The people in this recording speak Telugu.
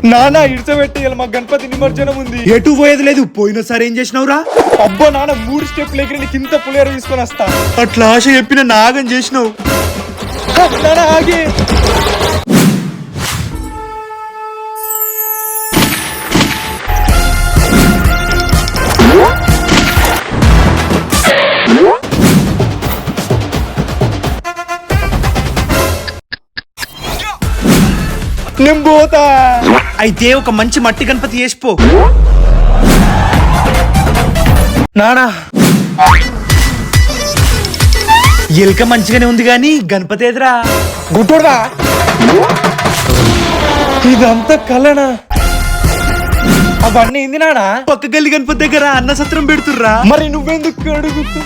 నానా ఇడ్చబెట్టి మా గణపతి నిమజ్జనం ఉంది. ఎటు పోయేది లేదు. పోయినసారి ఏం చేసినావురా? అబ్బా నాన్న 3 స్టెప్లు ఎగిరి నీకు ఇంత పులిహోర తీసుకొని వస్తా. అట్లా ఆశ చెప్పిన నాగం చేసినావు. నాన్న ఆగి. నేను పోతా. అయితే ఒక మంచి మట్టి గణపతి వేసిపో. నానా ఎలుక మంచిగానే ఉంది గాని గణపతి ఎదురా గుట్టోడా. ఇదంతా కలనా? అవన్నీ ఏంది నానా? పక్క గల్లి గణపతి దగ్గర అన్న సత్రం పెడుతుర్రా. మరి నువ్వెందుకు అడుగుతు?